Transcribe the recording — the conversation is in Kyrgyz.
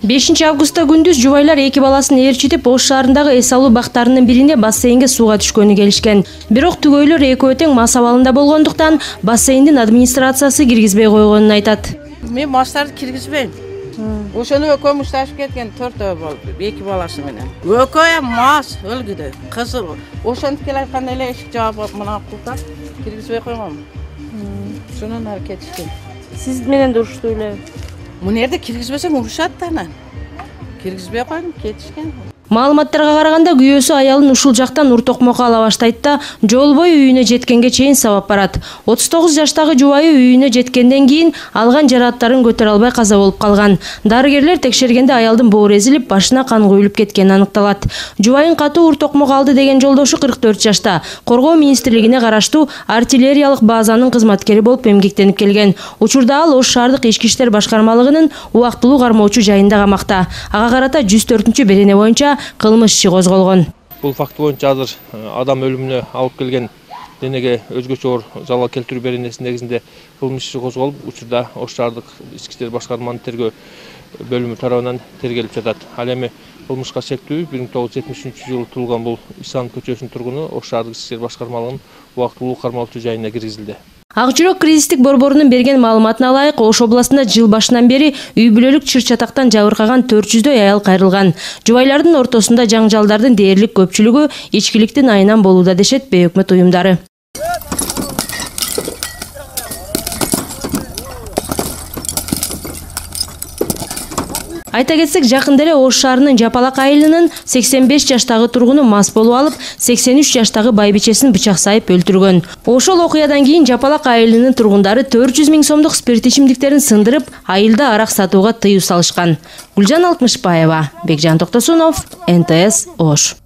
5 августта күндүз жубайлар 2 баласын ээрчитип Ош шаарындагы эс алуу бактарынын бирине бассейнге сууга түшкөнү келишкен. Бирок түгөйлөр экөө тең мас абалында болгондуктан бассейндин администрациясы киргизбей койгонун айтат. Мен мастарды киргизбейм. Ошону экөө мушташып кеткен 4 болду, 2 баласы менен. Экөө мас өлгүдө. Кызы ошентип келе айтканда эле эшик жаап мына култап киргизбей койгон. Ошонун аракетишкен. Сиз менен да уруштуу эле. Мына жерде киргизбесең урушат да анан. Киргизбей койдум, кетишкен. Маалыматтарга караганда күйөөсү аялын ушул жактан ур токмокко ала баштайт да жол бою үйүнө жеткенге чейин сабап барат. 39 жаштагы жубайы үйүнө жеткенден кийин алган жарааттарын көтөрө албай каза болуп калган. Дарыгерлер текшергенде аялдын боору эзилип, башына кан куюлуп кеткени аныкталат. Жубайын катуу ур токмок алды деген жолдошу 44 жашта. Коргоо министрлигине караштуу артиллериялык базанын кызматкери болуп эмгектенип келген. Учурда ал Ош шаардык ички иштер башкармалыгынын убактылуу кармоочу жайында камакта. Ага карата 104 берене боюнча кылмыш иши козголгон. Бул факт боюнча азыр адам өлүмүнө алып келген денеге өзгөчө оор залал келтирүү беренесинин негизинде кылмыш иши козголуп, учурда Ош шаардык ички иштер башкармалыгынын тергөө бөлүмү тарабынан тергелип жатат. Ал эми кылмышка шектүү 1973-жылы туулган бул Ислам көчөсүнүн тургуну Ош шаардык ички иштер башкармалыгынын убактылуу кармоочу жайына киргизилди. Ак жүрөк кризистик борборунун берген маалыматына ылайык, Ош областында жыл башынан бери үй бүлөлүк чыр-чатактан жабыркаган 400дөй аял кайрылган. Жубайлардын ортосунда жаңжалдардын дээрлик көпчүлүгү ичкиликтин айынан болууда дешет бейөкмөт уюмдары. Айта кетсек, жакында эле Ош шаарынын Жапалак айылынын 85 жаштагы тургуну мас болуп алып, 83 жаштагы байбичесин бычак сайып өлтүргөн. Ошол окуядан кийин Жапалак айылынын тургундары 400 000 сомдук спирт ичимдиктерин сындырып, айылда арак сатууга тыюу салышкан. Гүлжан Алтмышбаева, Бекжан Токтосунов, НТС Ош.